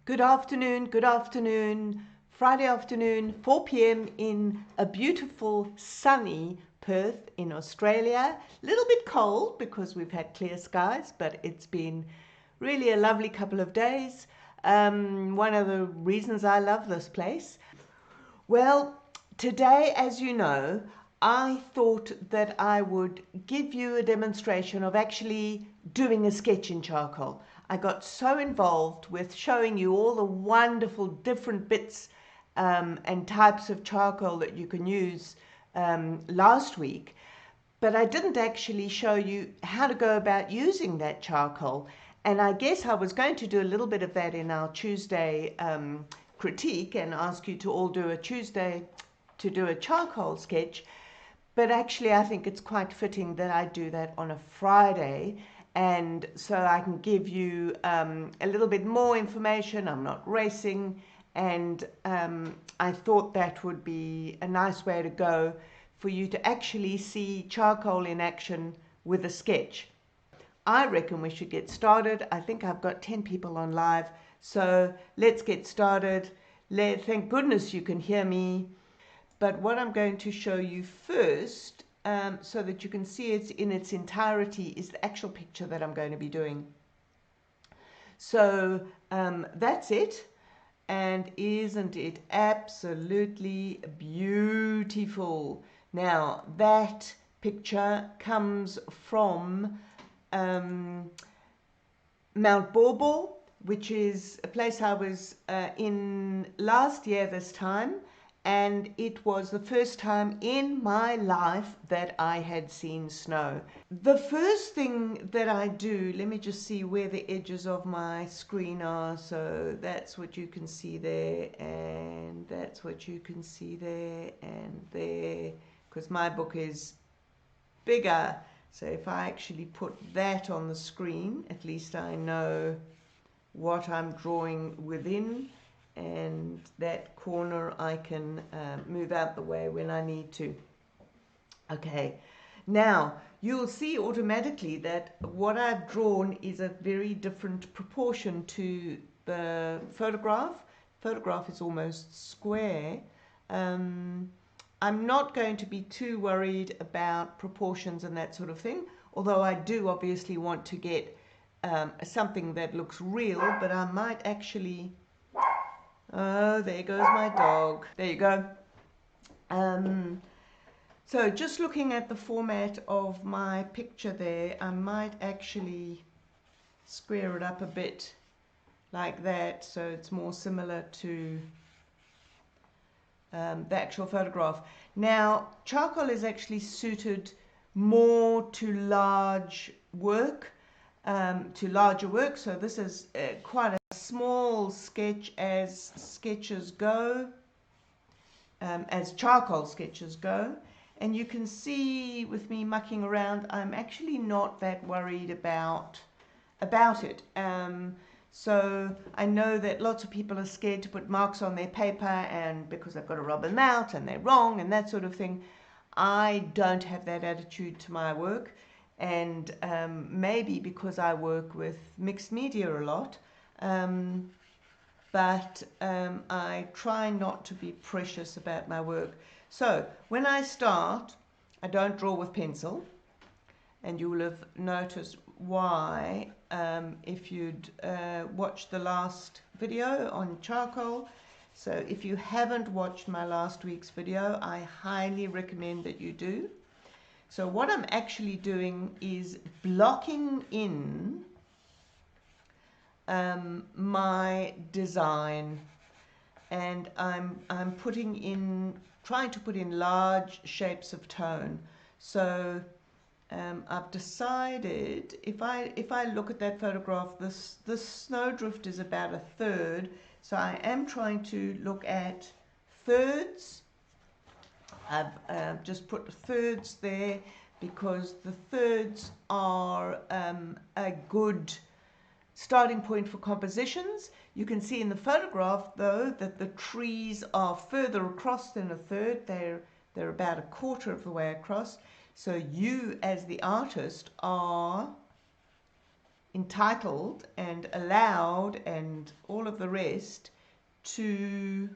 Good afternoon, Friday afternoon, 4 p.m. in a beautiful sunny Perth in Australia. A little bit cold because we've had clear skies, but it's been really a lovely couple of days. One of the reasons I love this place. Well, today, as you know, I thought that I would give you a demonstration of actually doing a sketch in charcoal. I got so involved with showing you all the wonderful different bits and types of charcoal that you can use last week, but I didn't actually show you how to go about using that charcoal. And I guess I was going to do a little bit of that in our Tuesday critique and ask you to all do a Tuesday to do a charcoal sketch. But actually, I think it's quite fitting that I do that on a Friday, and so I can give you a little bit more information. I'm not racing, and I thought that would be a nice way to go for you to actually see charcoal in action with a sketch. I reckon we should get started. I think I've got 10 people on live, so let's get started. Thank goodness you can hear me. But what I'm going to show you first, so that you can see it in its entirety, is the actual picture that I'm going to be doing. So that's it. And isn't it absolutely beautiful? Now, that picture comes from Mount Borbor, which is a place I was in last year this time. And it was the first time in my life that I had seen snow. The first thing that I do, let me just see where the edges of my screen are. So that's what you can see there, and that's what you can see there, and there, because my book is bigger. So if I actually put that on the screen, at least I know what I'm drawing within. And that corner I can move out the way when I need to. Okay, now you'll see automatically that what I've drawn is a very different proportion to the photograph. Photograph is almost square. I'm not going to be too worried about proportions and that sort of thing, although I do obviously want to get something that looks real, but I might actually... Oh, there goes my dog. There you go. So just looking at the format of my picture there, I might actually square it up a bit like that, so it's more similar to the actual photograph. Now, charcoal is actually suited more to larger work. So this is quite a small sketch as sketches go, as charcoal sketches go. And you can see with me mucking around, I'm actually not that worried about it. So I know that lots of people are scared to put marks on their paper, and because they've got to rub them out and they're wrong and that sort of thing. I don't have that attitude to my work. And maybe because I work with mixed media a lot, but I try not to be precious about my work. So when I start, I don't draw with pencil, and you will have noticed why if you'd watched the last video on charcoal. So if you haven't watched my last week's video, I highly recommend that you do. So what I'm actually doing is blocking in my design, and I'm trying to put in large shapes of tone. So I've decided, if I look at that photograph, this snowdrift is about a third. So I am trying to look at thirds. I've just put thirds there because the thirds are a good starting point for compositions. You can see in the photograph, though, that the trees are further across than a third. They're about a quarter of the way across. So you, as the artist, are entitled and allowed and all of the rest to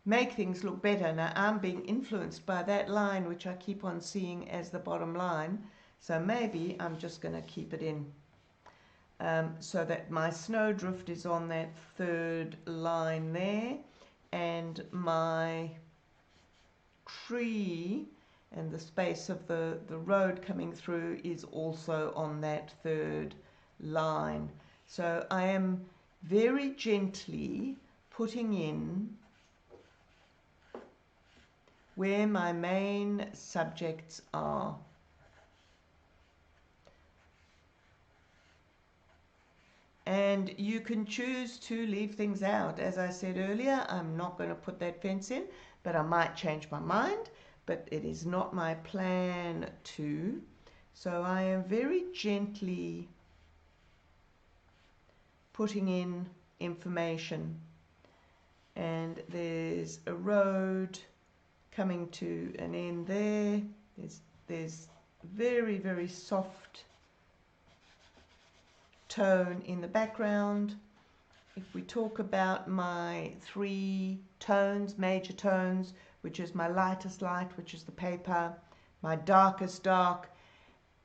make things look better. Now I'm being influenced by that line, which I keep on seeing as the bottom line. So maybe I'm just going to keep it in so that my snowdrift is on that third line there, and my tree and the space of the road coming through is also on that third line. So I am very gently putting in where my main subjects are. And you can choose to leave things out. As I said earlier, I'm not going to put that fence in, but I might change my mind. But it is not my plan to. So I am very gently putting in information. And there's a road coming to an end there. There's very, very soft tone in the background. If we talk about my three tones, major tones, which is my lightest light, which is the paper, my darkest dark,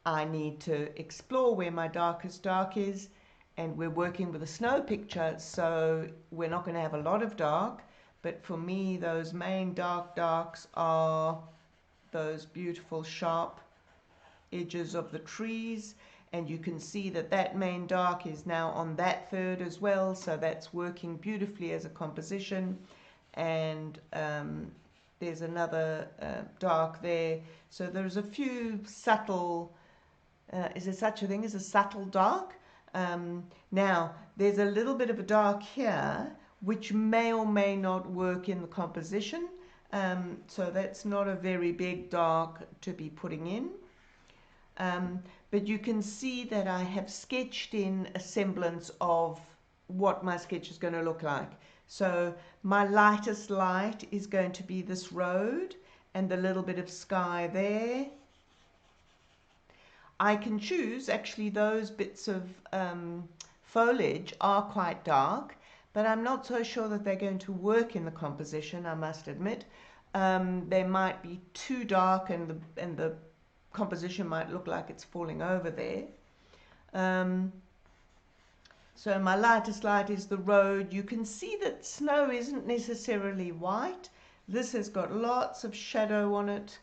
I need to explore where my darkest dark is, and we're working with a snow picture, so we're not going to have a lot of dark, but for me those main darks are those beautiful sharp edges of the trees. And you can see that that main dark is now on that third as well, so that's working beautifully as a composition. And there's another dark there. So there's a few subtle, is there such a thing as a subtle dark? Now, there's a little bit of a dark here, which may or may not work in the composition. So that's not a very big dark to be putting in. But you can see that I have sketched in a semblance of what my sketch is going to look like. So my lightest light is going to be this road and the little bit of sky there. I can choose, actually those bits of foliage are quite dark, but I'm not so sure that they're going to work in the composition, I must admit. They might be too dark and the composition might look like it's falling over there. So my lightest light is the road. You can see that snow isn't necessarily white. This has got lots of shadow on it.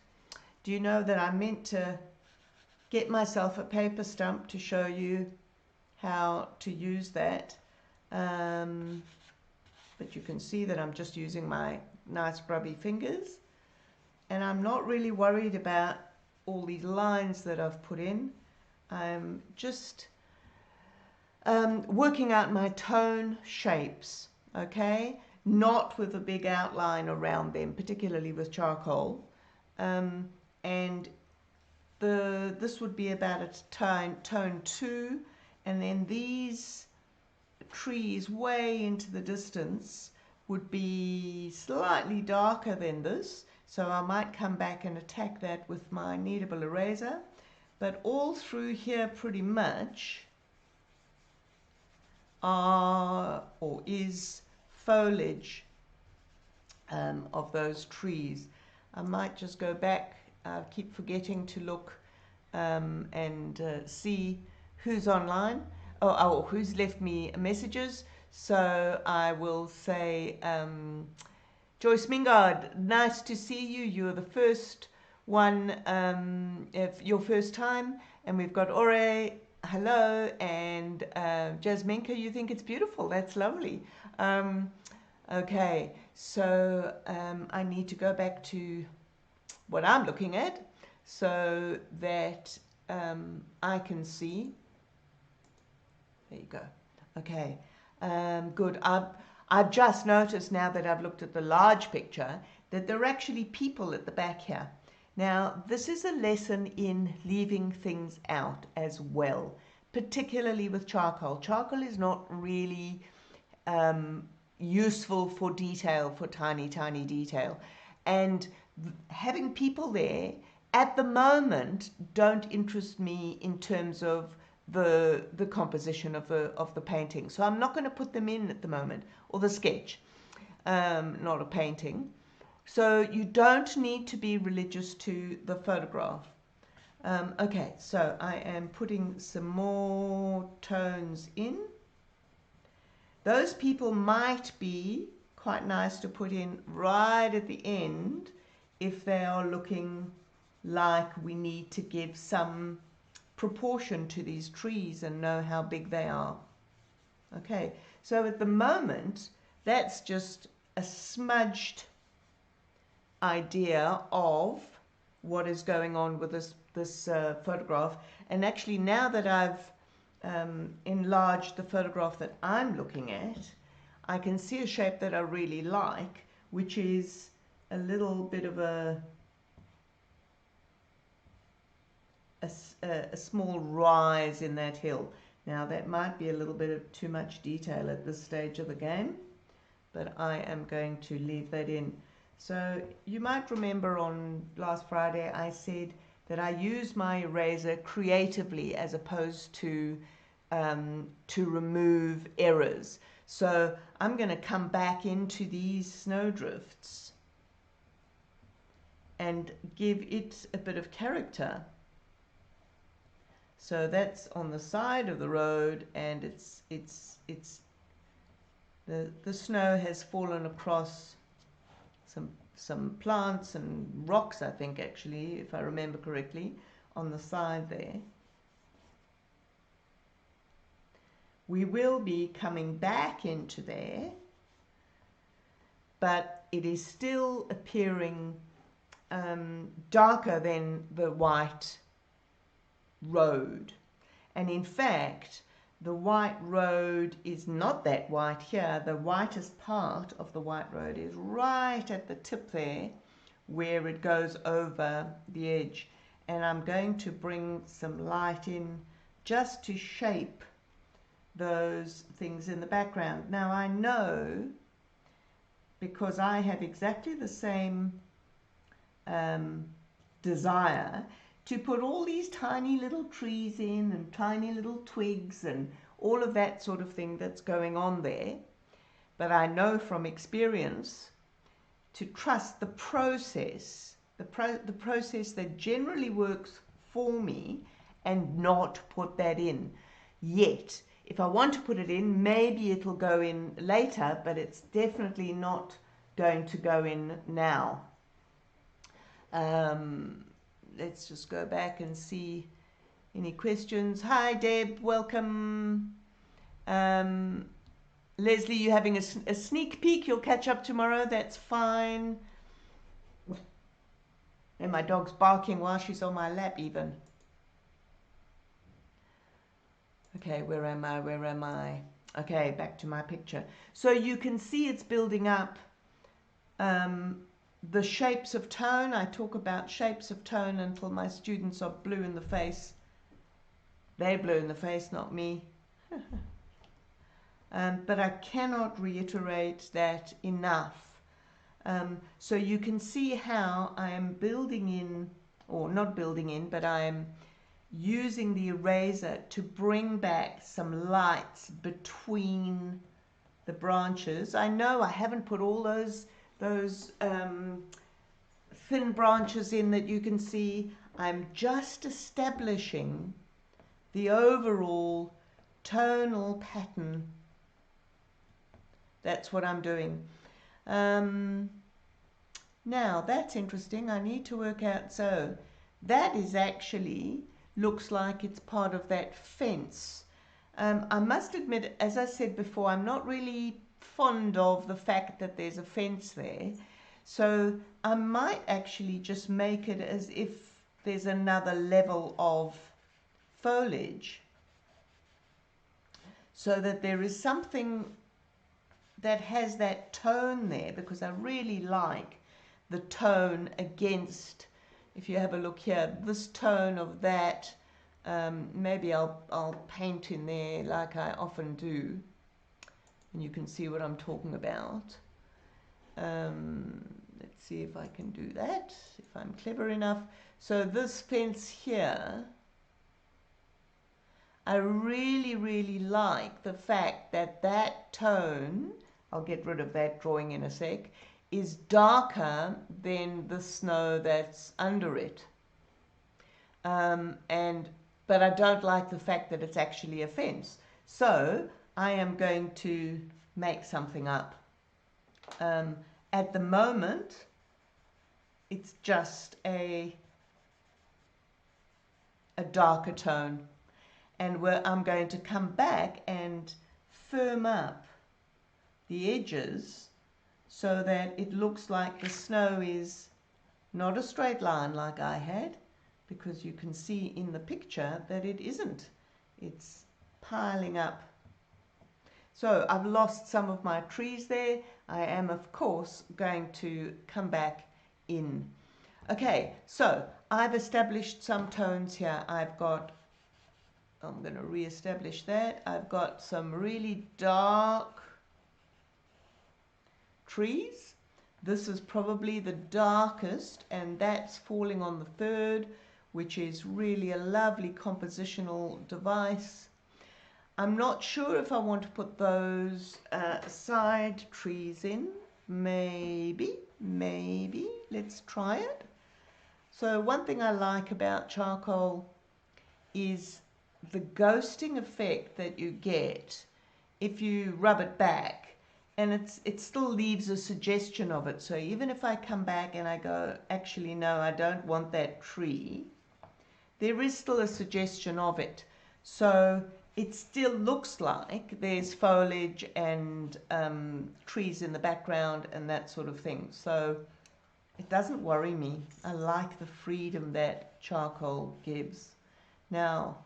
Do you know that I meant to get myself a paper stump to show you how to use that? But you can see that I'm just using my nice grubby fingers. And I'm not really worried about all these lines that I've put in. I'm just working out my tone shapes, okay? Not with a big outline around them, particularly with charcoal. And this would be about a tone 2, and then these trees way into the distance would be slightly darker than this. So I might come back and attack that with my kneadable eraser. But all through here pretty much are or is foliage of those trees. I might just go back. I keep forgetting to look and see who's online or who's left me messages. So I will say, Joyce Mingard, nice to see you. You're the first one, your first time. And we've got Ore, hello, and Jasminka, you think it's beautiful. That's lovely. Okay, so I need to go back to what I'm looking at so that I can see. There you go. Okay, good. I've just noticed now that I've looked at the large picture that there are actually people at the back here. Now, this is a lesson in leaving things out as well, particularly with charcoal. Charcoal is not really useful for detail, for tiny, tiny detail. And having people there at the moment don't interest me in terms of the composition of the painting. So I'm not going to put them in at the moment, or the sketch, not a painting. So you don't need to be religious to the photograph. Okay, so I am putting some more tones in. Those people might be quite nice to put in right at the end if they are looking like we need to give some proportion to these trees and know how big they are. Okay, so at the moment, that's just a smudged idea of what is going on with this photograph. And actually, now that I've enlarged the photograph that I'm looking at, I can see a shape that I really like, which is a little bit of a small rise in that hill. Now that might be a little bit of too much detail at this stage of the game, but I am going to leave that in. So you might remember on last Friday I said that I use my eraser creatively as opposed to remove errors. So I'm going to come back into these snowdrifts and give it a bit of character. So that's on the side of the road, and the snow has fallen across some plants and rocks, I think, actually, if I remember correctly, on the side there. We will be coming back into there, but it is still appearing darker than the white road. And in fact, the white road is not that white here. The whitest part of the white road is right at the tip there where it goes over the edge. And I'm going to bring some light in just to shape those things in the background. Now I know, because I have exactly the same desire to put all these tiny little trees in and tiny little twigs and all of that sort of thing that's going on there. But I know from experience to trust the process, the process that generally works for me, and not put that in yet. If I want to put it in, maybe it'll go in later, but it's definitely not going to go in now. Let's just go back and see any questions. Hi, Deb. Welcome. Leslie, you're having a sneak peek. You'll catch up tomorrow. That's fine. And my dog's barking while she's on my lap even. Okay, where am I? Where am I? Okay, back to my picture. So you can see it's building up the shapes of tone. I talk about shapes of tone until my students are blue in the face. They're blue in the face, not me. But I cannot reiterate that enough. So you can see how I am building in, or not building in, but I am using the eraser to bring back some lights between the branches. I know I haven't put all those thin branches in that you can see. I'm just establishing the overall tonal pattern. That's what I'm doing. Now that's interesting. I need to work out, so that is actually looks like it's part of that fence. I must admit, as I said before, I'm not really fond of the fact that there's a fence there. So I might actually just make it as if there's another level of foliage, so that there is something that has that tone there, because I really like the tone against, if you have a look here, this tone of that. Maybe I'll paint in there like I often do, and you can see what I'm talking about. Let's see if I can do that, if I'm clever enough. So this fence here, I really, really like the fact that that tone, I'll get rid of that drawing in a sec, is darker than the snow that's under it. But I don't like the fact that it's actually a fence. So I am going to make something up. At the moment, it's just a darker tone. And I'm going to come back and firm up the edges so that it looks like the snow is not a straight line like I had, because you can see in the picture that it isn't. It's piling up. So I've lost some of my trees there. I am, of course, going to come back in. Okay, so I've established some tones here. I'm going to re-establish that. I've got some really dark trees. This is probably the darkest, and that's falling on the third, which is really a lovely compositional device. I'm not sure if I want to put those side trees in. Maybe. Let's try it. So one thing I like about charcoal is the ghosting effect that you get if you rub it back. And it still leaves a suggestion of it. So even if I come back and I go, actually, no, I don't want that tree, there is still a suggestion of it. So it still looks like there's foliage and trees in the background and that sort of thing. So it doesn't worry me. I like the freedom that charcoal gives. Now,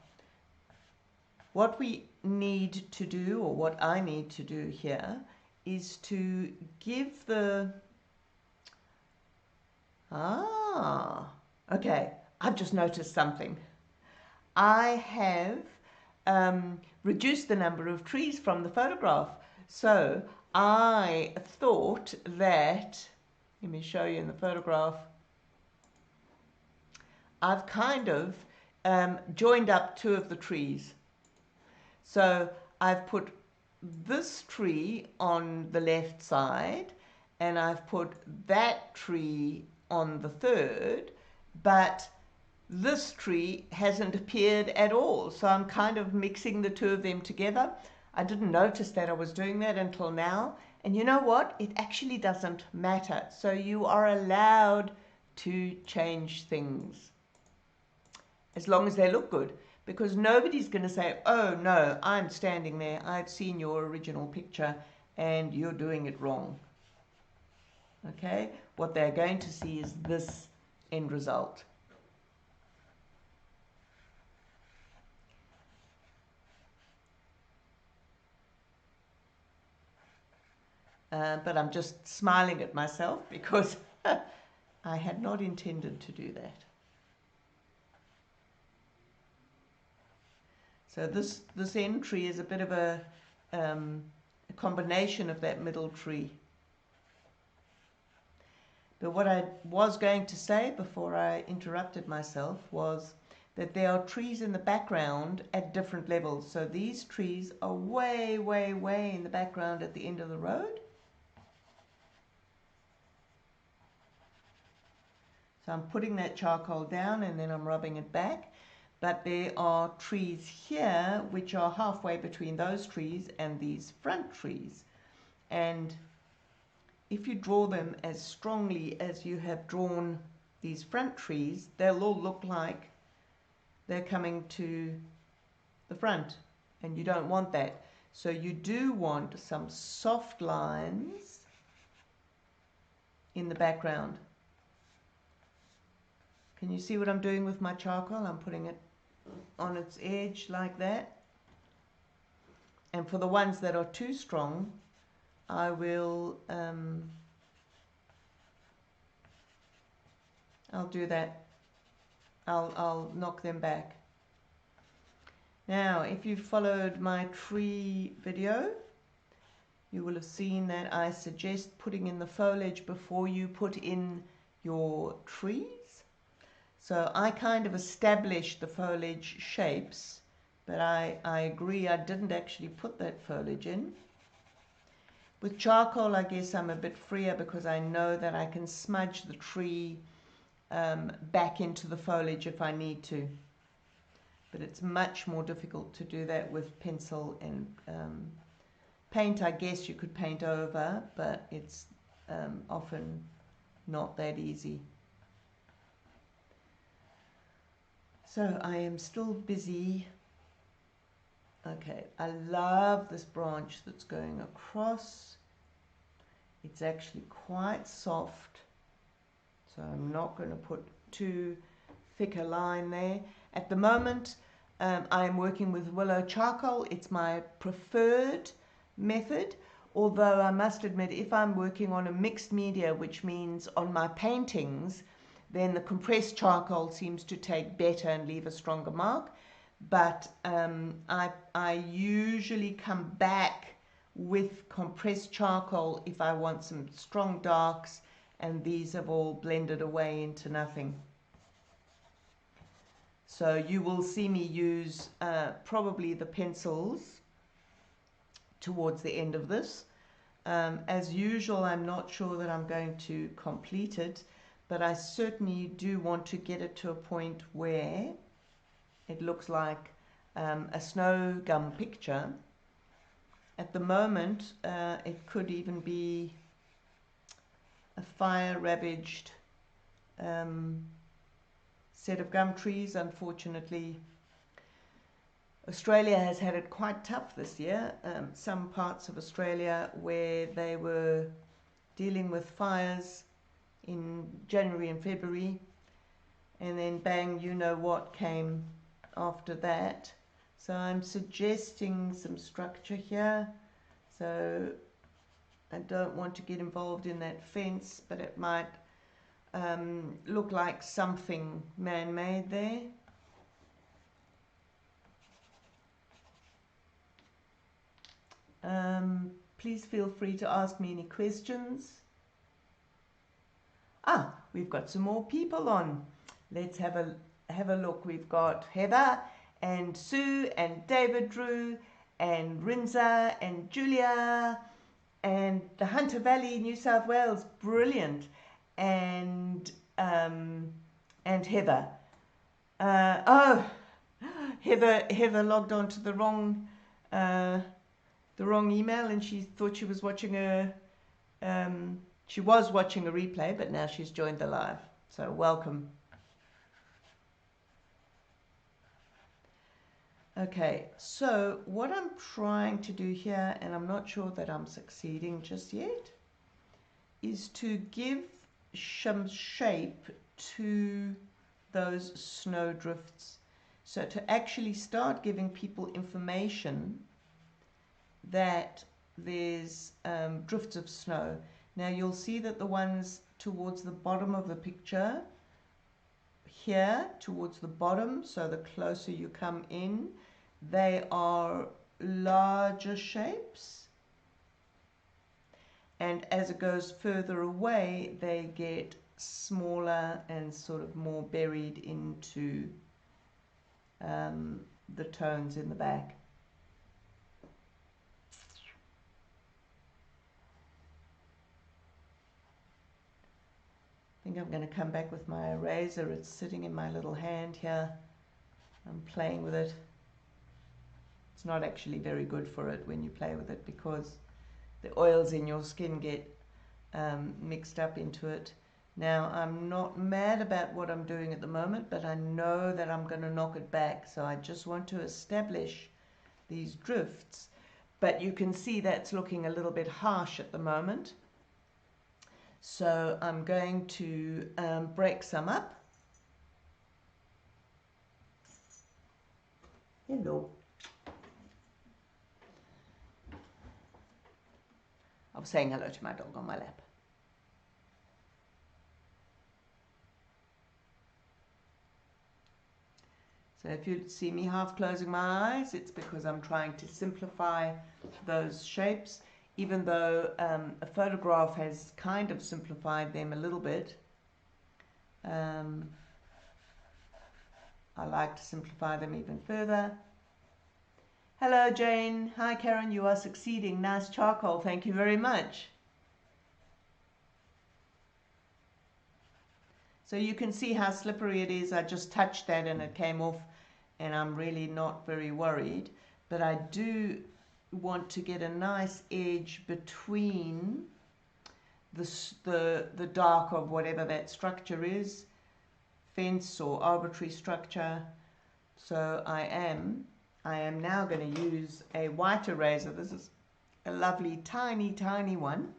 what we need to do, or what I need to do here, is to give the... okay, I've just noticed something. I have reduced the number of trees from the photograph. So I thought that, let me show you in the photograph, I've kind of joined up two of the trees. So I've put this tree on the left side and I've put that tree on the third, but this tree hasn't appeared at all. So I'm kind of mixing the two of them together. I didn't notice that I was doing that until now. And you know what? It actually doesn't matter. So you are allowed to change things as long as they look good. Because nobody's going to say, oh no, I'm standing there, I've seen your original picture and you're doing it wrong. Okay? What they're going to see is this end result. But I'm just smiling at myself because I had not intended to do that. So this end tree is a bit of a combination of that middle tree. But what I was going to say before I interrupted myself was that there are trees in the background at different levels. So these trees are way, way, way in the background at the end of the road. So I'm putting that charcoal down and then I'm rubbing it back. But there are trees here which are halfway between those trees and these front trees. And if you draw them as strongly as you have drawn these front trees, they'll all look like they're coming to the front. And you don't want that. So you do want some soft lines in the background. Can you see what I'm doing with my charcoal? I'm putting it on its edge like that. And for the ones that are too strong, I will I'll do that. I'll knock them back. Now, if you followed my tree video, you will have seen that I suggest putting in the foliage before you put in your trees. So I kind of established the foliage shapes But I agree, I didn't actually put that foliage in. With charcoal, I guess I'm a bit freer because I know that I can smudge the tree back into the foliage if I need to. But it's much more difficult to do that with pencil and paint. I guess you could paint over, but it's often not that easy. So I am still busy. Okay, I love this branch that's going across. It's actually quite soft, so I'm not going to put too thick a line there. At the moment, I am working with willow charcoal. It's my preferred method, although I must admit, if I'm working on a mixed media, which means on my paintings, then the compressed charcoal seems to take better and leave a stronger mark. But I usually come back with compressed charcoal if I want some strong darks, and these have all blended away into nothing. So you will see me use probably the pencils towards the end of this. As usual, I'm not sure that I'm going to complete it, but I certainly do want to get it to a point where it looks like a snow gum picture. At the moment, it could even be a fire-ravaged set of gum trees. Unfortunately, Australia has had it quite tough this year. Some parts of Australia where they were dealing with fires in January and February, and then bang, you know what came after that. So I'm suggesting some structure here. So I don't want to get involved in that fence, but it might look like something man-made there. Please feel free to ask me any questions. We've got some more people on. Let's have a look. We've got Heather and Sue and David Drew and Rinza and Julia and the Hunter Valley, New South Wales, brilliant, and Heather. Heather logged on to the wrong email, and she thought she was watching she was watching a replay, but now she's joined the live. So welcome. Okay, so what I'm trying to do here, and I'm not sure that I'm succeeding just yet, is to give some shape to those snow drifts. So to actually start giving people information that there's drifts of snow. Now you'll see that the ones towards the bottom of the picture, here towards the bottom, so the closer you come in, they are larger shapes, and as it goes further away they get smaller and sort of more buried into the tones in the back. I think I'm going to come back with my eraser. It's sitting in my little hand here. I'm playing with it. It's not actually very good for it when you play with it because the oils in your skin get mixed up into it. Now, I'm not mad about what I'm doing at the moment, but I know that I'm going to knock it back. So I just want to establish these drifts. But you can see that's looking a little bit harsh at the moment. So I'm going to break some up. Hello. I was saying hello to my dog on my lap. So if you see me half closing my eyes, it's because I'm trying to simplify those shapes, even though a photograph has kind of simplified them a little bit. I like to simplify them even further. Hello, Jane. Hi, Karen. You are succeeding. Nice charcoal. Thank you very much. So you can see how slippery it is. I just touched that and it came off, and I'm really not very worried. But I do want to get a nice edge between the dark of whatever that structure is, fence or arbitrary structure. So I am now going to use a white eraser. This is a lovely tiny one,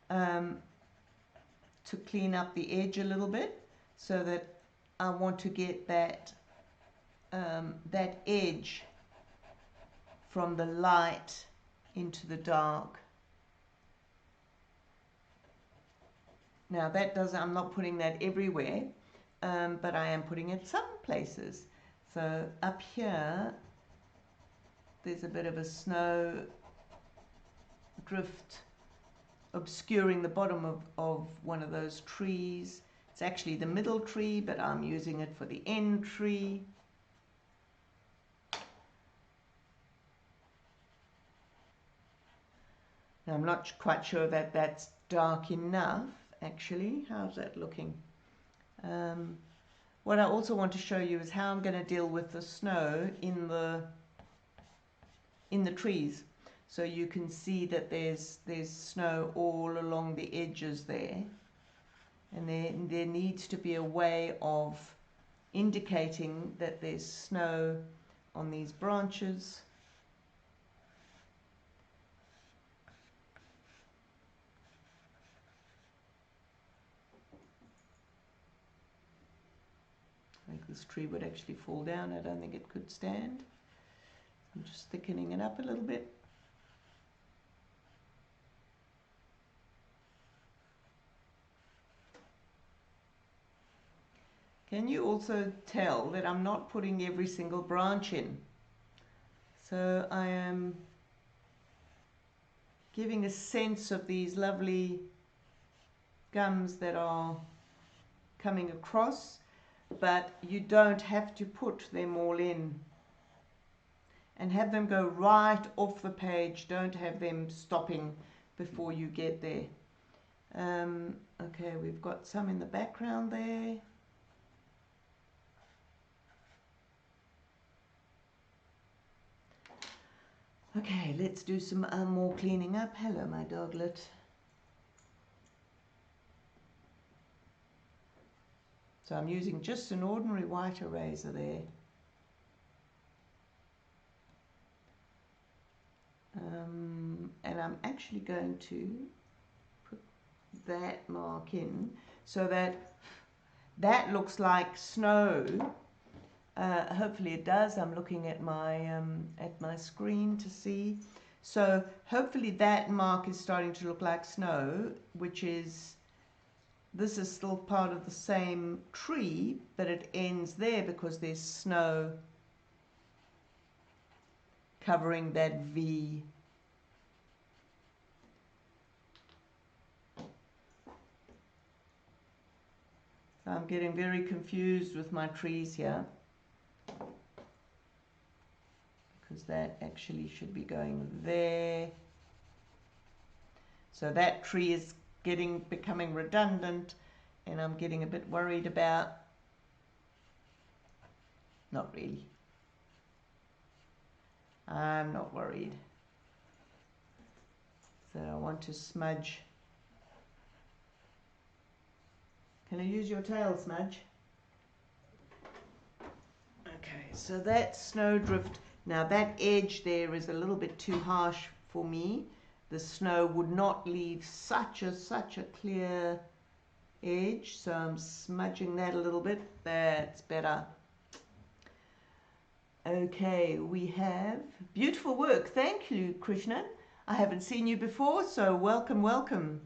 to clean up the edge a little bit, so that I want to get that that edge from the light into the dark. Now that doesn't, I'm not putting that everywhere, but I am putting it some places. So up here, there's a bit of a snow drift obscuring the bottom of one of those trees. It's actually the middle tree, but I'm using it for the end tree. Now I'm not quite sure that that's dark enough, actually. How's that looking? What I also want to show you is how I'm going to deal with the snow in the trees. So you can see that there's snow all along the edges there, and there needs to be a way of indicating that there's snow on these branches. I think this tree would actually fall down. I don't think it could stand. I'm just thickening it up a little bit. Can you also tell that I'm not putting every single branch in? So I am giving a sense of these lovely gums that are coming across, but you don't have to put them all in. And have them go right off the page. Don't have them stopping before you get there. Okay, we've got some in the background there. Okay, let's do some more cleaning up. Hello, my doglet. So I'm using just an ordinary white eraser there. And I'm actually going to put that mark in so that looks like snow. Hopefully it does. I'm looking at my screen to see. So hopefully that mark is starting to look like snow, which is, this is still part of the same tree, but it ends there because there's snow covering that V. So I'm getting very confused with my trees here, because that actually should be going there. So that tree is becoming redundant, and I'm getting a bit worried about, not really. I'm not worried. So I want to smudge. Can I use your tail, Smudge? Okay, so that snowdrift, now that edge there is a little bit too harsh for me. The snow would not leave such a clear edge, so I'm smudging that a little bit. That's better. Okay, we have beautiful work. Thank you, Krishnan. I haven't seen you before, so welcome, welcome.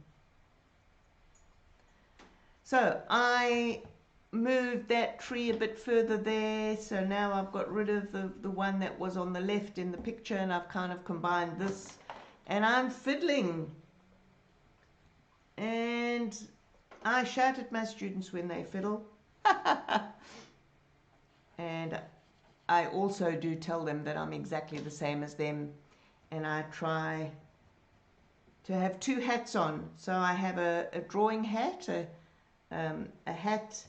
So I moved that tree a bit further there, so now I've got rid of the one that was on the left in the picture, and I've kind of combined this, and I'm fiddling. And I shout at my students when they fiddle. And I also do tell them that I'm exactly the same as them, and I try to have two hats on. So I have a drawing hat, a hat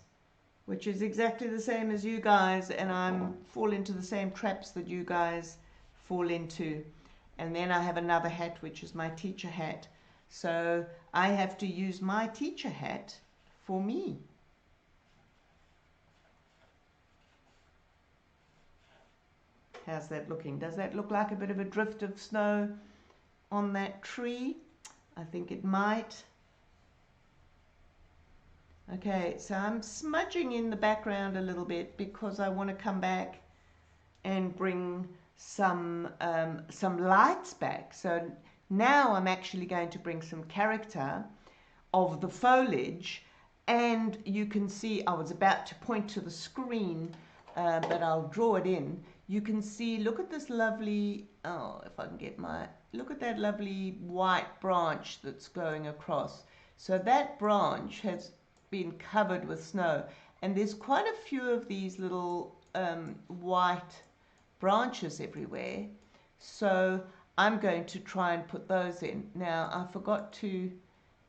which is exactly the same as you guys, and I fall into the same traps that you guys fall into. And then I have another hat, which is my teacher hat. So I have to use my teacher hat for me. How's that looking? Does that look like a bit of a drift of snow on that tree? I think it might. Okay, so I'm smudging in the background a little bit because I want to come back and bring some lights back. So now I'm actually going to bring some character of the foliage, and you can see, I was about to point to the screen, but I'll draw it in. You can see, look at this lovely, oh, if I can get look at that lovely white branch that's going across. So that branch has been covered with snow, and there's quite a few of these little white branches everywhere, so I'm going to try and put those in. Now I forgot to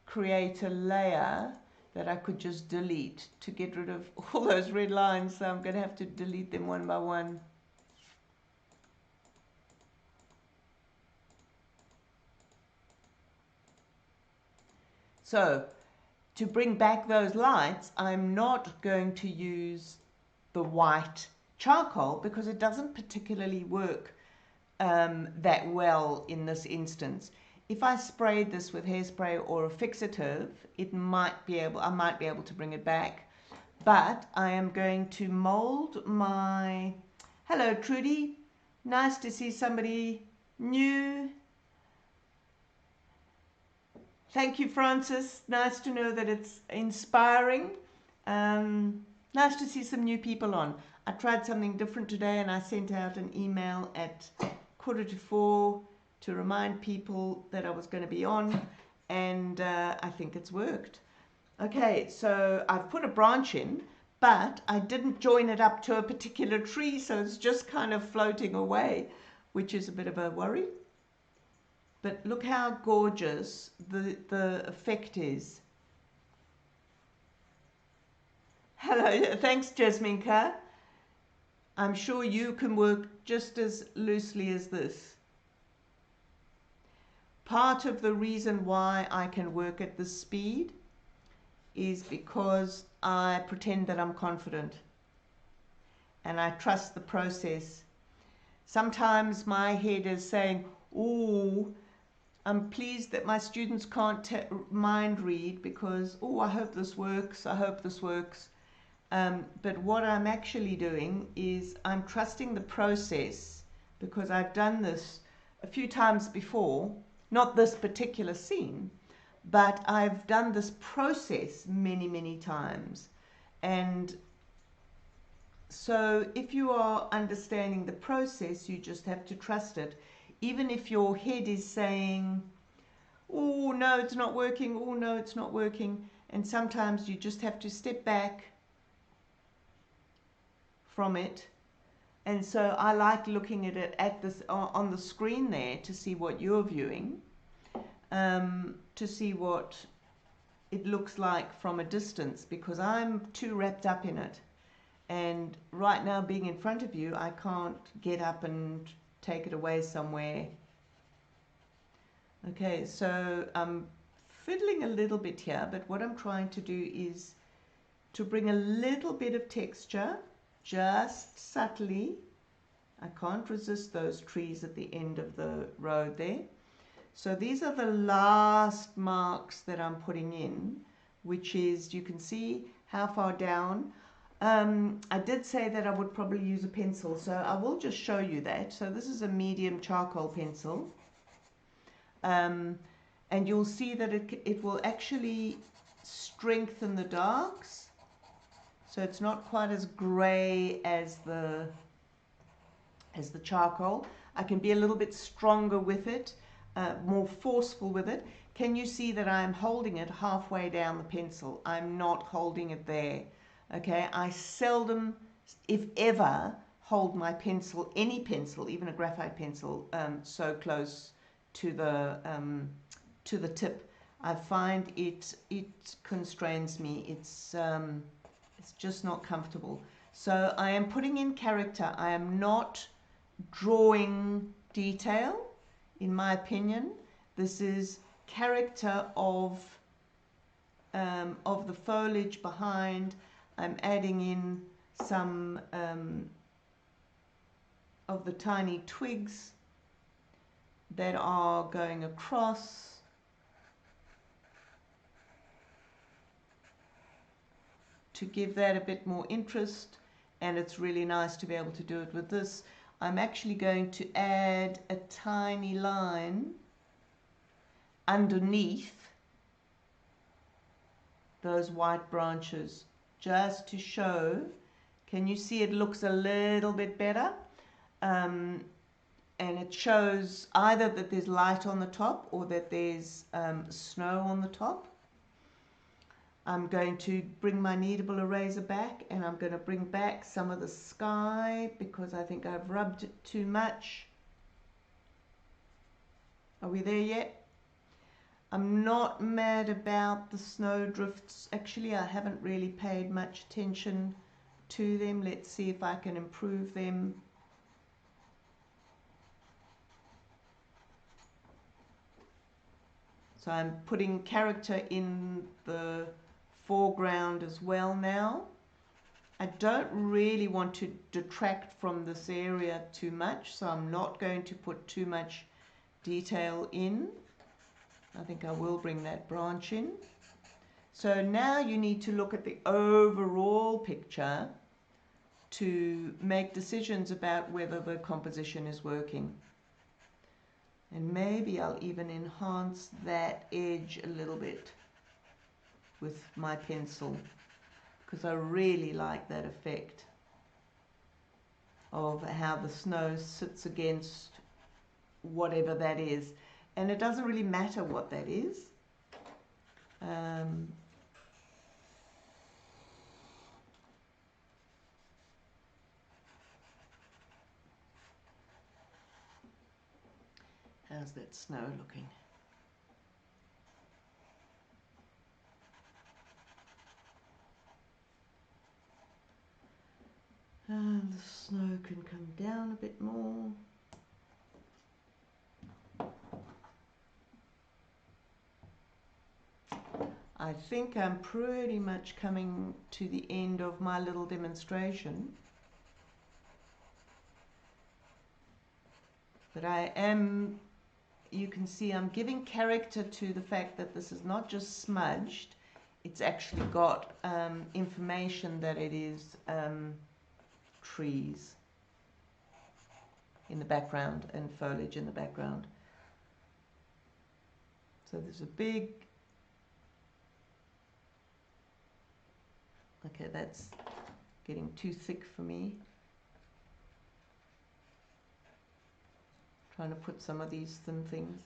create a layer that I could just delete to get rid of all those red lines, so I'm going to have to delete them one by one. So to bring back those lights, I'm not going to use the white charcoal because it doesn't particularly work that well in this instance. If I sprayed this with hairspray or a fixative, I might be able to bring it back. But I am going to mold my... Hello, Trudy. Nice to see somebody new. Thank you, Francis. Nice to know that it's inspiring. Nice to see some new people on. I tried something different today, and I sent out an email at 3:45 to remind people that I was going to be on, and I think it's worked. Okay, so I've put a branch in, but I didn't join it up to a particular tree, so it's just kind of floating away, which is a bit of a worry. But look how gorgeous the effect is. Hello, thanks, Jasminka. I'm sure you can work just as loosely as this. Part of the reason why I can work at this speed is because I pretend that I'm confident and I trust the process. Sometimes my head is saying, oh, I'm pleased that my students can't mind read because, oh, I hope this works, I hope this works. But what I'm actually doing is I'm trusting the process because I've done this a few times before, not this particular scene, but I've done this process many, many times. And so if you are understanding the process, you just have to trust it. Even if your head is saying, oh, no, it's not working, oh, no, it's not working. And sometimes you just have to step back from it. And so I like looking at it at this on the screen there to see what you're viewing, to see what it looks like from a distance, because I'm too wrapped up in it. And right now, being in front of you, I can't get up and take it away somewhere. Okay, so I'm fiddling a little bit here, but what I'm trying to do is to bring a little bit of texture, just subtly. I can't resist those trees at the end of the road there. So these are the last marks that I'm putting in, which is, you can see how far down. I did say that I would probably use a pencil, so I will just show you that. So this is a medium charcoal pencil. And you'll see that it will actually strengthen the darks. So it's not quite as grey as the charcoal. I can be a little bit stronger with it, more forceful with it. Can you see that I'm holding it halfway down the pencil? I'm not holding it there. Okay, I seldom, if ever, hold my pencil, any pencil, even a graphite pencil, so close to the tip. I find it constrains me. It's just not comfortable. So I am putting in character. I am not drawing detail, in my opinion. This is character of the foliage behind. I'm adding in some of the tiny twigs that are going across. To give that a bit more interest, and it's really nice to be able to do it with this. I'm actually going to add a tiny line underneath those white branches, just to show. Can you see it looks a little bit better? And it shows either that there's light on the top or that there's snow on the top. I'm going to bring my kneadable eraser back, and I'm going to bring back some of the sky because I think I've rubbed it too much. Are we there yet? I'm not mad about the snow drifts. Actually, I haven't really paid much attention to them. Let's see if I can improve them. So I'm putting character in the foreground as well now. I don't really want to detract from this area too much, so I'm not going to put too much detail in. I think I will bring that branch in. So now you need to look at the overall picture to make decisions about whether the composition is working. And maybe I'll even enhance that edge a little bit with my pencil, because I really like that effect of how the snow sits against whatever that is. And it doesn't really matter what that is. How's that snow looking? And the snow can come down a bit more. I think I'm pretty much coming to the end of my little demonstration. But I am, you can see I'm giving character to the fact that this is not just smudged, it's actually got information that it is trees in the background and foliage in the background. So there's a big, okay, that's getting too thick for me. Trying to put some of these thin things.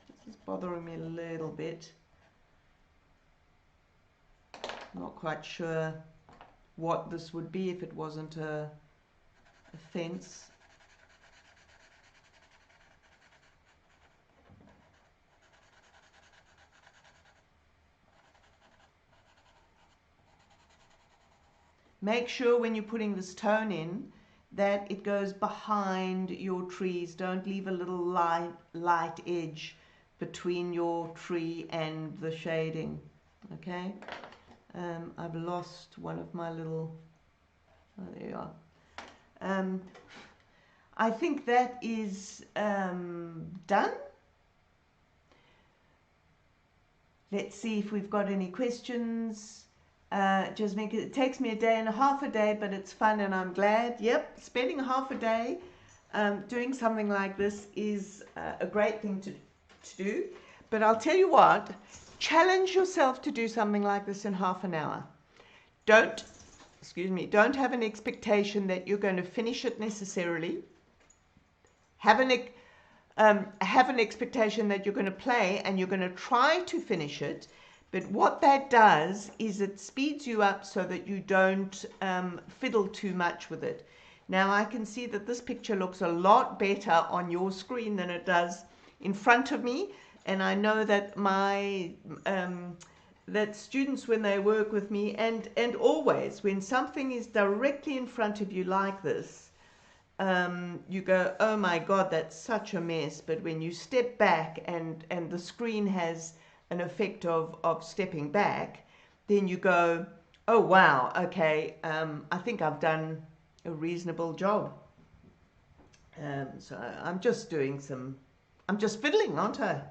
This is bothering me a little bit. Not quite sure what this would be if it wasn't a fence. Make sure when you're putting this tone in that it goes behind your trees. Don't leave a little light edge between your tree and the shading. Okay? I've lost one of my little, oh, there you are. I think that is done. Let's see if we've got any questions. Just make it takes me a day and a half a day, but it's fun and I'm glad. Yep, spending half a day doing something like this is a great thing to do. But I'll tell you what, challenge yourself to do something like this in half an hour. Don't have an expectation that you're going to finish it necessarily. Have an expectation that you're going to play and you're going to try to finish it. But what that does is it speeds you up so that you don't fiddle too much with it. Now I can see that this picture looks a lot better on your screen than it does in front of me, and I know that my that students, when they work with me, and always when something is directly in front of you like this, you go, oh my God, that's such a mess. But when you step back and the screen has an effect of stepping back, then you go, oh wow, okay, I think I've done a reasonable job. So I'm just doing I'm just fiddling, aren't I?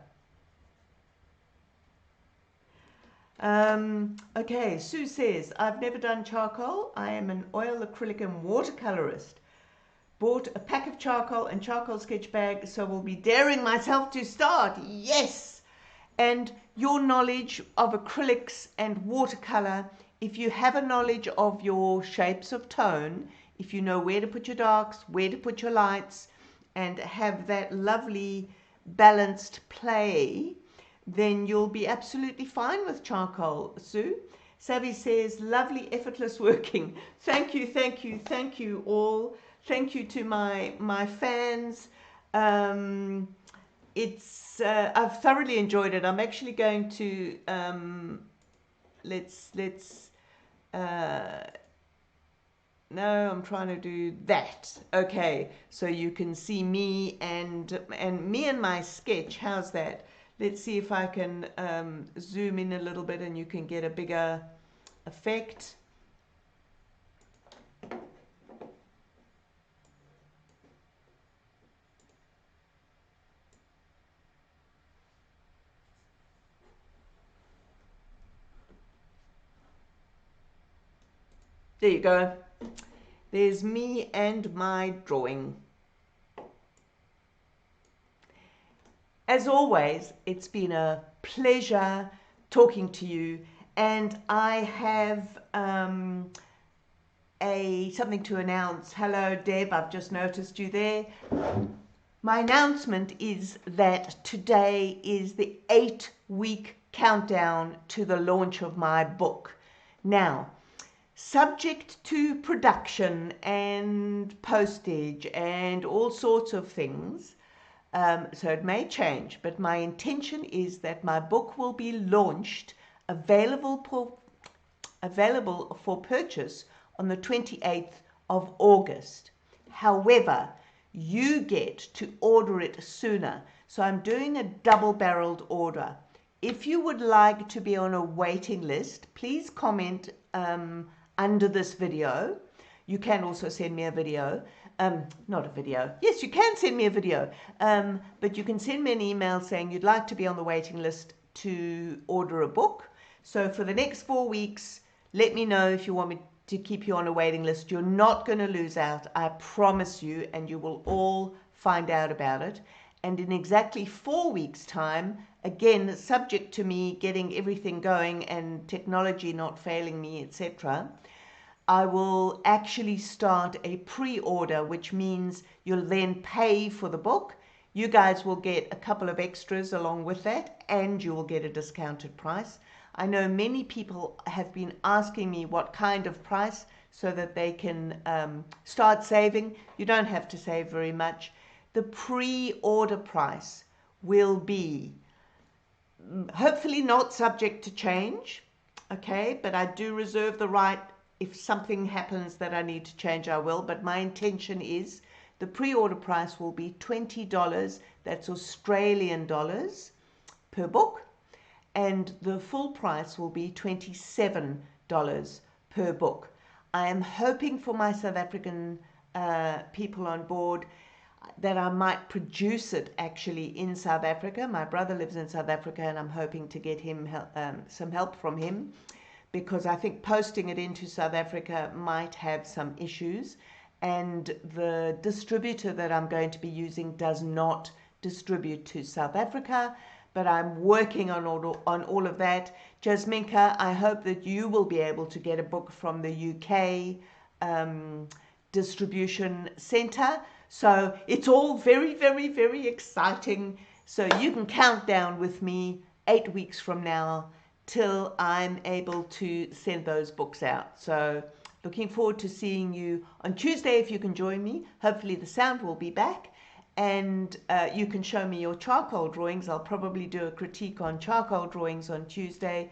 Okay, Sue says, I've never done charcoal. I am an oil, acrylic and watercolorist. Bought a pack of charcoal and charcoal sketch bag, so will be daring myself to start. Yes! And your knowledge of acrylics and watercolor, if you have a knowledge of your shapes of tone, if you know where to put your darks, where to put your lights, and have that lovely balanced play, then you'll be absolutely fine with charcoal, Sue. Savvy says, lovely, effortless working. Thank you, thank you, thank you all. Thank you to my fans. I've thoroughly enjoyed it. I'm actually going to no, I'm trying to do that. Okay, so you can see me and me and my sketch. How's that? Let's see if I can zoom in a little bit and you can get a bigger effect. There you go. There's me and my drawing. As always, it's been a pleasure talking to you, and I have something to announce. Hello, Deb, I've just noticed you there. My announcement is that today is the 8-week countdown to the launch of my book. Now, subject to production and postage and all sorts of things, so it may change, but my intention is that my book will be launched, available for purchase on the 28th of August. However, you get to order it sooner, so I'm doing a double-barreled order. If you would like to be on a waiting list, please comment under this video. You can also send me a video. Not a video. Yes, you can send me a video. But you can send me an email saying you'd like to be on the waiting list to order a book. So for the next 4 weeks, let me know if you want me to keep you on a waiting list. You're not going to lose out, I promise you, and you will all find out about it. And in exactly 4 weeks' time, again, subject to me getting everything going and technology not failing me, etc., I will actually start a pre-order, which means you'll then pay for the book. You guys will get a couple of extras along with that, and you will get a discounted price. I know many people have been asking me what kind of price so that they can start saving. You don't have to save very much. The pre-order price will be hopefully not subject to change, okay, but I do reserve the right. If something happens that I need to change, I will. But my intention is the pre-order price will be $20. That's Australian dollars per book. And the full price will be $27 per book. I am hoping for my South African people on board that I might produce it actually in South Africa. My brother lives in South Africa, and I'm hoping to get him some help from him, because I think posting it into South Africa might have some issues, and the distributor that I'm going to be using does not distribute to South Africa, but I'm working on all of that. Jasminka, I hope that you will be able to get a book from the UK distribution centre. So it's all very, very, very exciting. So you can count down with me 8 weeks from now, till I'm able to send those books out. So looking forward to seeing you on Tuesday if you can join me. Hopefully the sound will be back, and you can show me your charcoal drawings. I'll probably do a critique on charcoal drawings on Tuesday,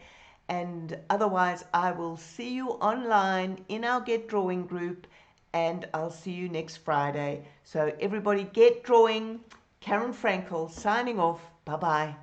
and otherwise I will see you online in our Get Drawing group, and I'll see you next Friday. So everybody get drawing. Karen Frankel signing off. Bye bye.